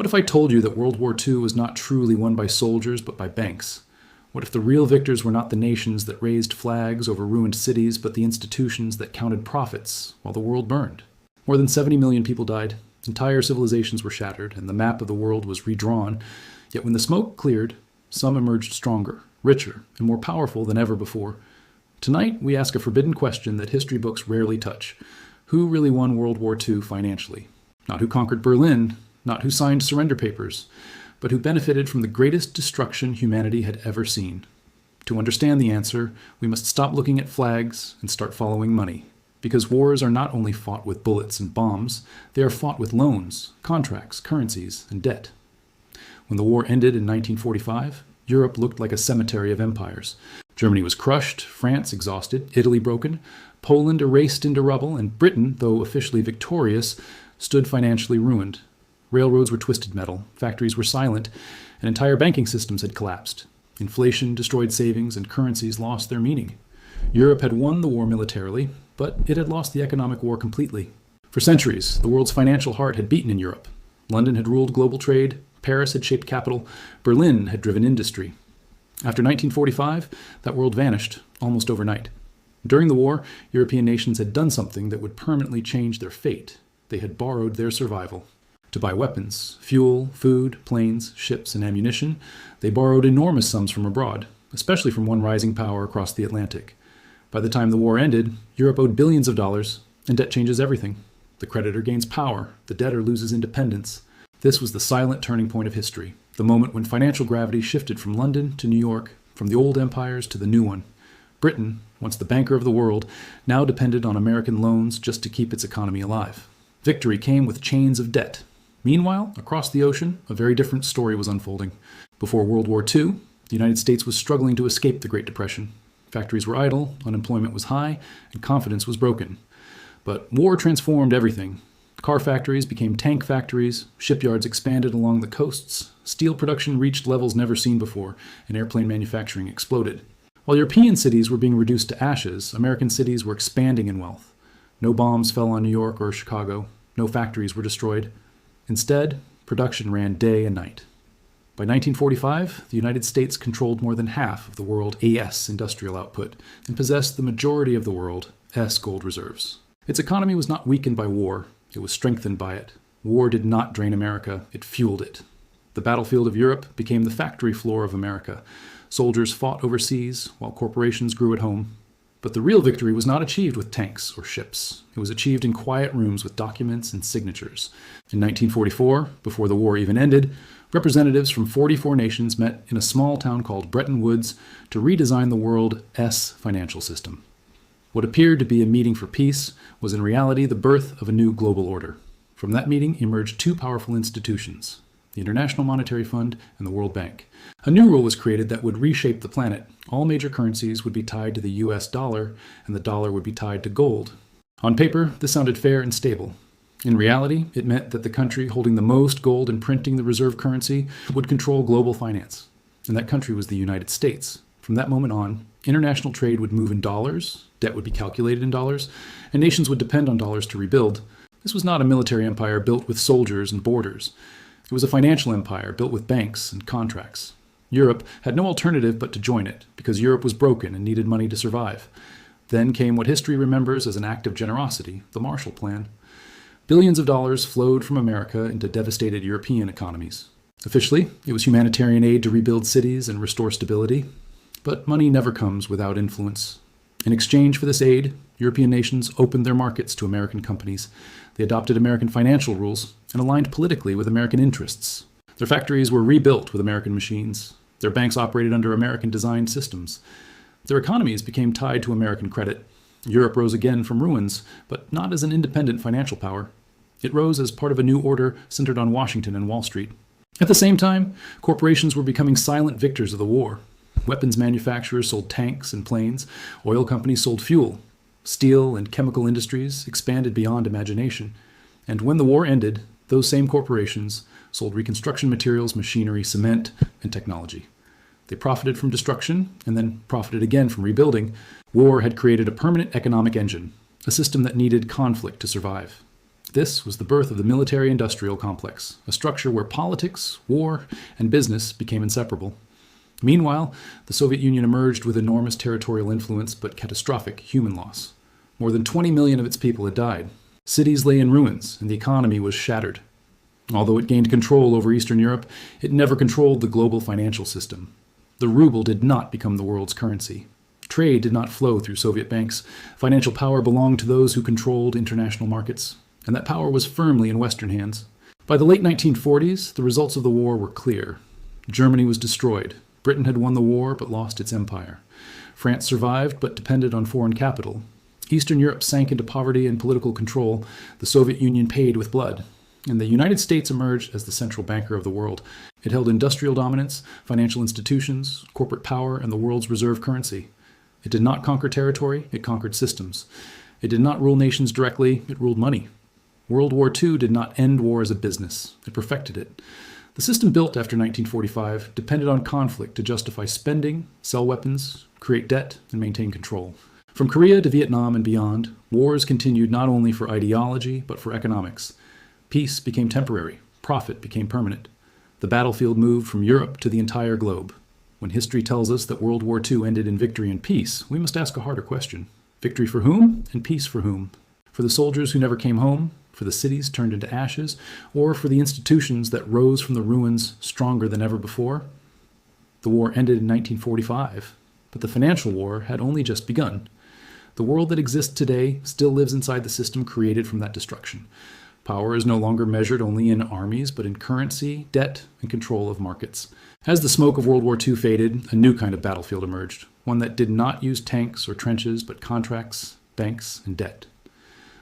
What if I told you that World War II was not truly won by soldiers but by banks? What if the real victors were not the nations that raised flags over ruined cities but the institutions that counted profits while the world burned? More than 70 million people died, entire civilizations were shattered, and the map of the world was redrawn. Yet when the smoke cleared, some emerged stronger, richer, and more powerful than ever before. Tonight, we ask a forbidden question that history books rarely touch. Who really won World War II financially? Not who conquered Berlin, not who signed surrender papers, but who benefited from the greatest destruction humanity had ever seen. To understand the answer, we must stop looking at flags and start following money. Because wars are not only fought with bullets and bombs, they are fought with loans, contracts, currencies, and debt. When the war ended in 1945, Europe looked like a cemetery of empires. Germany was crushed, France exhausted, Italy broken, Poland erased into rubble, and Britain, though officially victorious, stood financially ruined. Railroads were twisted metal, factories were silent, and entire banking systems had collapsed. Inflation destroyed savings, and currencies lost their meaning. Europe had won the war militarily, but it had lost the economic war completely. For centuries, the world's financial heart had beaten in Europe. London had ruled global trade, Paris had shaped capital, Berlin had driven industry. After 1945, that world vanished almost overnight. During the war, European nations had done something that would permanently change their fate. They had borrowed their survival. To buy weapons, fuel, food, planes, ships, and ammunition, they borrowed enormous sums from abroad, especially from one rising power across the Atlantic. By the time the war ended, Europe owed billions of dollars, and debt changes everything. The creditor gains power, the debtor loses independence. This was the silent turning point of history, the moment when financial gravity shifted from London to New York, from the old empires to the new one. Britain, once the banker of the world, now depended on American loans just to keep its economy alive. Victory came with chains of debt. Meanwhile, across the ocean, a very different story was unfolding. Before World War II, the United States was struggling to escape the Great Depression. Factories were idle, unemployment was high, and confidence was broken. But war transformed everything. Car factories became tank factories, shipyards expanded along the coasts, steel production reached levels never seen before, and airplane manufacturing exploded. While European cities were being reduced to ashes, American cities were expanding in wealth. No bombs fell on New York or Chicago. No factories were destroyed. Instead, production ran day and night. By 1945, the United States controlled more than half of the world AS industrial output and possessed the majority of the world S gold reserves. Its economy was not weakened by war, it was strengthened by it. War did not drain America, it fueled it. The battlefield of Europe became the factory floor of America. Soldiers fought overseas while corporations grew at home. But the real victory was not achieved with tanks or ships. It was achieved in quiet rooms with documents and signatures. In 1944, before the war even ended, representatives from 44 nations met in a small town called Bretton Woods to redesign the world S financial system. What appeared to be a meeting for peace was in reality the birth of a new global order. From that meeting emerged two powerful institutions, the International Monetary Fund and the World Bank. A new rule was created that would reshape the planet. All major currencies would be tied to the US dollar, and the dollar would be tied to gold. On paper, this sounded fair and stable. In reality, it meant that the country holding the most gold and printing the reserve currency would control global finance. And that country was the United States. From that moment on, international trade would move in dollars, debt would be calculated in dollars, and nations would depend on dollars to rebuild. This was not a military empire built with soldiers and borders. It was a financial empire built with banks and contracts. Europe had no alternative but to join it, because Europe was broken and needed money to survive. Then came what history remembers as an act of generosity, the Marshall Plan. Billions of dollars flowed from America into devastated European economies. Officially, it was humanitarian aid to rebuild cities and restore stability. But money never comes without influence. In exchange for this aid, European nations opened their markets to American companies. They adopted American financial rules and aligned politically with American interests. Their factories were rebuilt with American machines. Their banks operated under American-designed systems. Their economies became tied to American credit. Europe rose again from ruins, but not as an independent financial power. It rose as part of a new order centered on Washington and Wall Street. At the same time, corporations were becoming silent victors of the war. Weapons manufacturers sold tanks and planes. Oil companies sold fuel. Steel and chemical industries expanded beyond imagination. And when the war ended, those same corporations sold reconstruction materials, machinery, cement, and technology. They profited from destruction and then profited again from rebuilding. War had created a permanent economic engine, a system that needed conflict to survive. This was the birth of the military-industrial complex, a structure where politics, war, and business became inseparable. Meanwhile, the Soviet Union emerged with enormous territorial influence but catastrophic human loss. More than 20 million of its people had died. Cities lay in ruins, and the economy was shattered. Although it gained control over Eastern Europe, it never controlled the global financial system. The ruble did not become the world's currency. Trade did not flow through Soviet banks. Financial power belonged to those who controlled international markets, and that power was firmly in Western hands. By the late 1940s, the results of the war were clear. Germany was destroyed. Britain had won the war but lost its empire. France survived but depended on foreign capital. Eastern Europe sank into poverty and political control. The Soviet Union paid with blood. And the United States emerged as the central banker of the world. It held industrial dominance, financial institutions, corporate power, and the world's reserve currency. It did not conquer territory, it conquered systems. It did not rule nations directly, it ruled money. World War II did not end war as a business, it perfected it. The system built after 1945 depended on conflict to justify spending, sell weapons, create debt, and maintain control. From Korea to Vietnam and beyond, wars continued not only for ideology, but for economics. Peace became temporary, profit became permanent. The battlefield moved from Europe to the entire globe. When history tells us that World War II ended in victory and peace, we must ask a harder question. Victory for whom, and peace for whom? For the soldiers who never came home, for the cities turned into ashes, or for the institutions that rose from the ruins stronger than ever before? The war ended in 1945, but the financial war had only just begun. The world that exists today still lives inside the system created from that destruction. Power is no longer measured only in armies, but in currency, debt, and control of markets. As the smoke of World War II faded, a new kind of battlefield emerged, one that did not use tanks or trenches, but contracts, banks, and debt.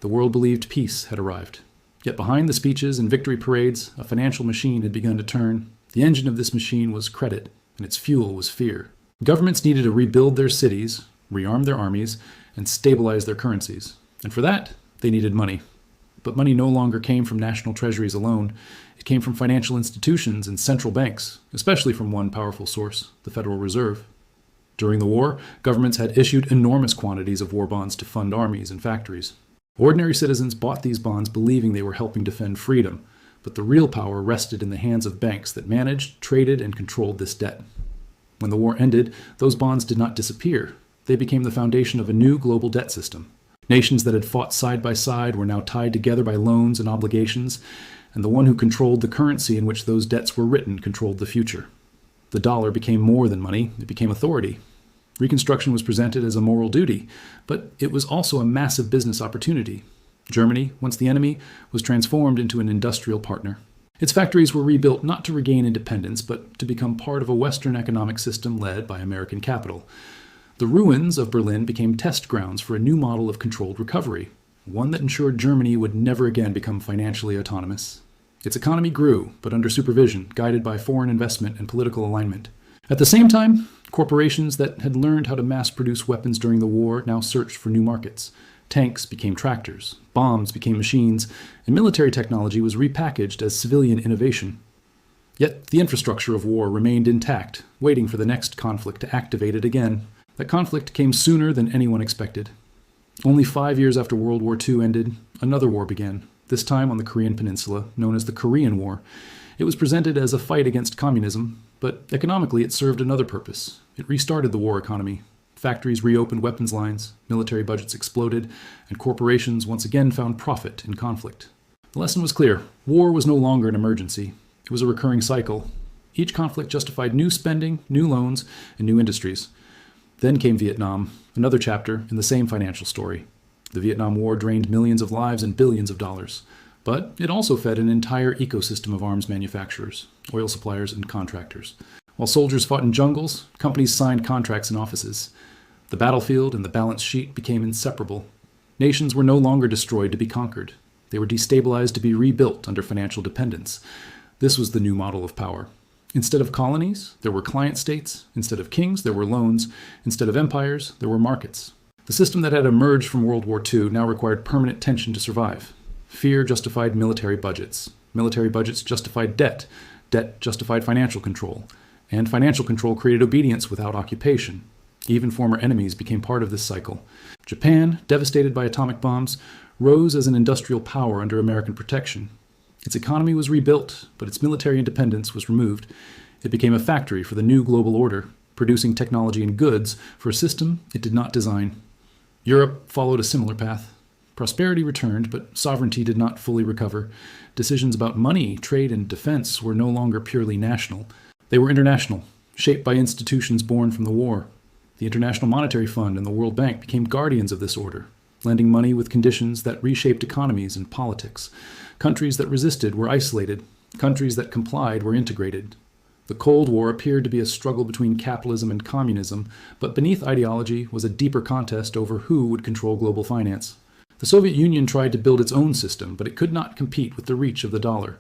The world believed peace had arrived. Yet behind the speeches and victory parades, a financial machine had begun to turn. The engine of this machine was credit, and its fuel was fear. Governments needed to rebuild their cities, rearm their armies, and stabilize their currencies. And for that, they needed money. But money no longer came from national treasuries alone. It came from financial institutions and central banks, especially from one powerful source, the Federal Reserve. During the war, governments had issued enormous quantities of war bonds to fund armies and factories. Ordinary citizens bought these bonds believing they were helping defend freedom, but the real power rested in the hands of banks that managed, traded, and controlled this debt. When the war ended, those bonds did not disappear. They became the foundation of a new global debt system. Nations that had fought side by side were now tied together by loans and obligations, and the one who controlled the currency in which those debts were written controlled the future. The dollar became more than money, it became authority. Reconstruction was presented as a moral duty, but it was also a massive business opportunity. Germany, once the enemy, was transformed into an industrial partner. Its factories were rebuilt not to regain independence, but to become part of a Western economic system led by American capital. The ruins of Berlin became test grounds for a new model of controlled recovery, one that ensured Germany would never again become financially autonomous. Its economy grew, but under supervision, guided by foreign investment and political alignment. At the same time, corporations that had learned how to mass-produce weapons during the war now searched for new markets. Tanks became tractors, bombs became machines, and military technology was repackaged as civilian innovation. Yet the infrastructure of war remained intact, waiting for the next conflict to activate it again. That conflict came sooner than anyone expected. Only 5 years after World War II ended, another war began, this time on the Korean Peninsula, known as the Korean War. It was presented as a fight against communism, but economically it served another purpose. It restarted the war economy. Factories reopened weapons lines, military budgets exploded, and corporations once again found profit in conflict. The lesson was clear. War was no longer an emergency. It was a recurring cycle. Each conflict justified new spending, new loans, and new industries. Then came Vietnam, another chapter in the same financial story. The Vietnam War drained millions of lives and billions of dollars. But it also fed an entire ecosystem of arms manufacturers, oil suppliers, and contractors. While soldiers fought in jungles, companies signed contracts in offices. The battlefield and the balance sheet became inseparable. Nations were no longer destroyed to be conquered. They were destabilized to be rebuilt under financial dependence. This was the new model of power. Instead of colonies, there were client states. Instead of kings, there were loans. Instead of empires, there were markets. The system that had emerged from World War II now required permanent tension to survive. Fear justified military budgets. Military budgets justified debt. Debt justified financial control. And financial control created obedience without occupation. Even former enemies became part of this cycle. Japan, devastated by atomic bombs, rose as an industrial power under American protection. Its economy was rebuilt, but its military independence was removed. It became a factory for the new global order, producing technology and goods for a system it did not design. Europe followed a similar path. Prosperity returned, but sovereignty did not fully recover. Decisions about money, trade, and defense were no longer purely national. They were international, shaped by institutions born from the war. The International Monetary Fund and the World Bank became guardians of this order, lending money with conditions that reshaped economies and politics. Countries that resisted were isolated. Countries that complied were integrated. The Cold War appeared to be a struggle between capitalism and communism, but beneath ideology was a deeper contest over who would control global finance. The Soviet Union tried to build its own system, but it could not compete with the reach of the dollar.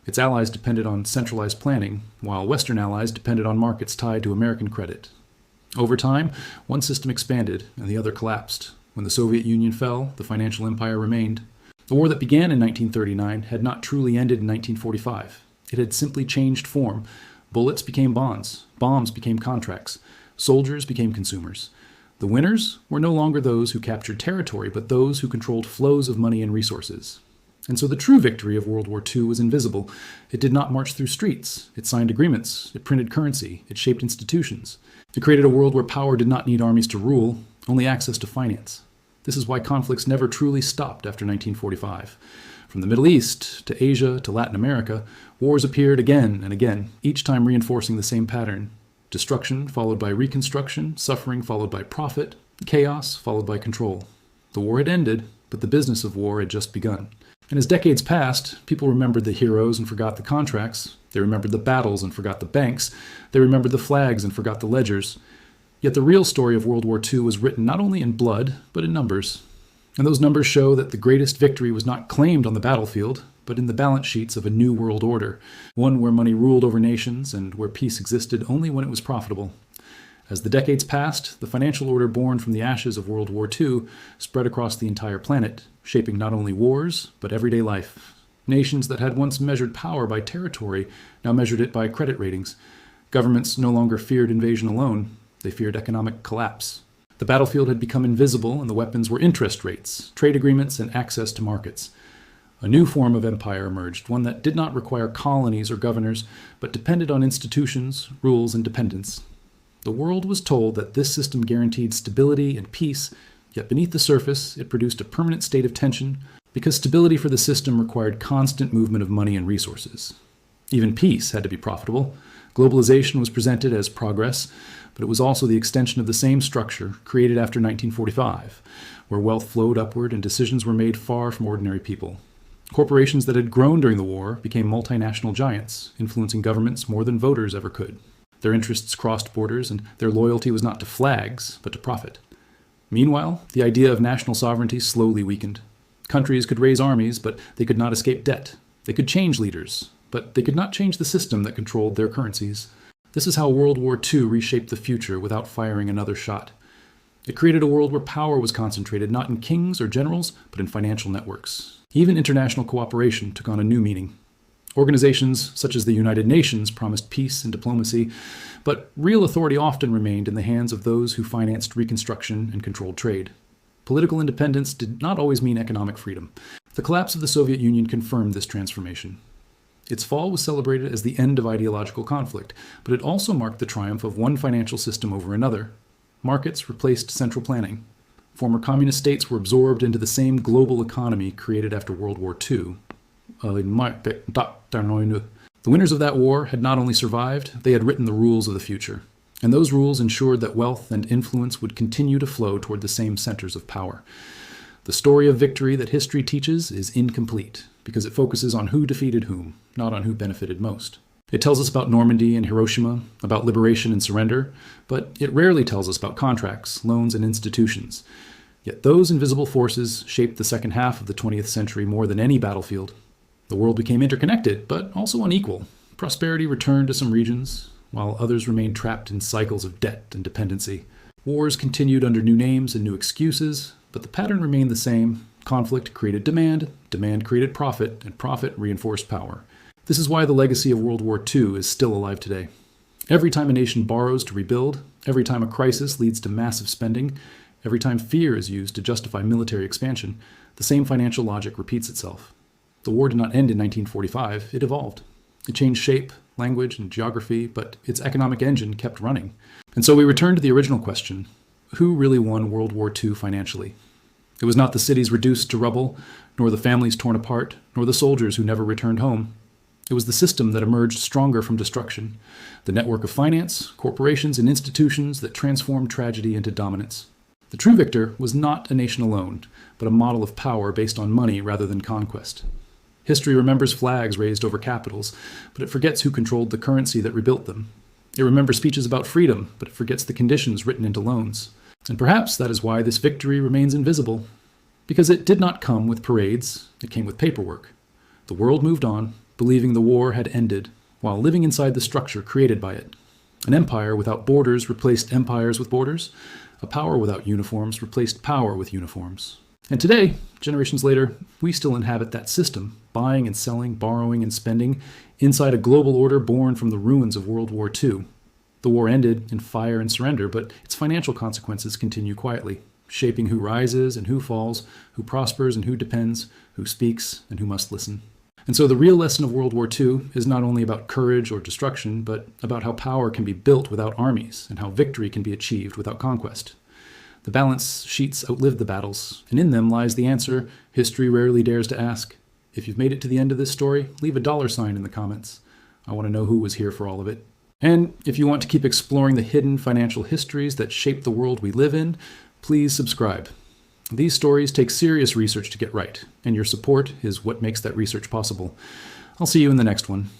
Its allies depended on centralized planning, while Western allies depended on markets tied to American credit. Over time, one system expanded and the other collapsed. When the Soviet Union fell, the financial empire remained. The war that began in 1939 had not truly ended in 1945. It had simply changed form. Bullets became bonds, bombs became contracts, soldiers became consumers. The winners were no longer those who captured territory, but those who controlled flows of money and resources. And so the true victory of World War II was invisible. It did not march through streets. It signed agreements. It printed currency. It shaped institutions. It created a world where power did not need armies to rule, only access to finance. This is why conflicts never truly stopped after 1945. From the Middle East to Asia to Latin America, wars appeared again and again, each time reinforcing the same pattern. Destruction followed by reconstruction, suffering followed by profit, chaos followed by control. The war had ended, but the business of war had just begun. And as decades passed, people remembered the heroes and forgot the contracts. They remembered the battles and forgot the banks. They remembered the flags and forgot the ledgers. Yet the real story of World War II was written not only in blood, but in numbers. And those numbers show that the greatest victory was not claimed on the battlefield, but in the balance sheets of a new world order, one where money ruled over nations and where peace existed only when it was profitable. As the decades passed, the financial order born from the ashes of World War II spread across the entire planet, shaping not only wars, but everyday life. Nations that had once measured power by territory now measured it by credit ratings. Governments no longer feared invasion alone, they feared economic collapse. The battlefield had become invisible, and the weapons were interest rates, trade agreements, and access to markets. A new form of empire emerged, one that did not require colonies or governors, but depended on institutions, rules, and dependence. The world was told that this system guaranteed stability and peace, yet beneath the surface, it produced a permanent state of tension, because stability for the system required constant movement of money and resources. Even peace had to be profitable. Globalization was presented as progress, but it was also the extension of the same structure created after 1945, where wealth flowed upward and decisions were made far from ordinary people. Corporations that had grown during the war became multinational giants, influencing governments more than voters ever could. Their interests crossed borders, and their loyalty was not to flags, but to profit. Meanwhile, the idea of national sovereignty slowly weakened. Countries could raise armies, but they could not escape debt. They could change leaders, but they could not change the system that controlled their currencies. This is how World War II reshaped the future without firing another shot. It created a world where power was concentrated not in kings or generals, but in financial networks. Even international cooperation took on a new meaning. Organizations such as the United Nations promised peace and diplomacy, but real authority often remained in the hands of those who financed reconstruction and controlled trade. Political independence did not always mean economic freedom. The collapse of the Soviet Union confirmed this transformation. Its fall was celebrated as the end of ideological conflict, but it also marked the triumph of one financial system over another. Markets replaced central planning. Former communist states were absorbed into the same global economy created after World War II. The winners of that war had not only survived, they had written the rules of the future. And those rules ensured that wealth and influence would continue to flow toward the same centers of power. The story of victory that history teaches is incomplete, because it focuses on who defeated whom, not on who benefited most. It tells us about Normandy and Hiroshima, about liberation and surrender, but it rarely tells us about contracts, loans, and institutions. Yet those invisible forces shaped the second half of the 20th century more than any battlefield. The world became interconnected, but also unequal. Prosperity returned to some regions, while others remained trapped in cycles of debt and dependency. Wars continued under new names and new excuses, but the pattern remained the same. Conflict created demand, demand created profit, and profit reinforced power. This is why the legacy of World War II is still alive today. Every time a nation borrows to rebuild, every time a crisis leads to massive spending, every time fear is used to justify military expansion, The same financial logic repeats itself. The war did not end in 1945, it evolved. It changed shape, language, and geography, but its economic engine kept running. And so we return to the original question: who really won World War II financially? It was not the cities reduced to rubble, nor the families torn apart, nor the soldiers who never returned home. It was the system that emerged stronger from destruction, the network of finance, corporations, and institutions that transformed tragedy into dominance. The true victor was not a nation alone, but a model of power based on money rather than conquest. History remembers flags raised over capitals, but it forgets who controlled the currency that rebuilt them. It remembers speeches about freedom, but it forgets the conditions written into loans. And perhaps that is why this victory remains invisible. Because it did not come with parades, it came with paperwork. The world moved on, believing the war had ended, while living inside the structure created by it. An empire without borders replaced empires with borders. A power without uniforms replaced power with uniforms. And today, generations later, we still inhabit that system, buying and selling, borrowing and spending, inside a global order born from the ruins of World War II. The war ended in fire and surrender, but its financial consequences continue quietly, shaping who rises and who falls, who prospers and who depends, who speaks and who must listen. And so the real lesson of World War II is not only about courage or destruction, but about how power can be built without armies and how victory can be achieved without conquest. The balance sheets outlived the battles, and in them lies the answer history rarely dares to ask. If you've made it to the end of this story, leave a $sign in the comments. I want to know who was here for all of it. And if you want to keep exploring the hidden financial histories that shape the world we live in, please subscribe. These stories take serious research to get right, and your support is what makes that research possible. I'll see you in the next one.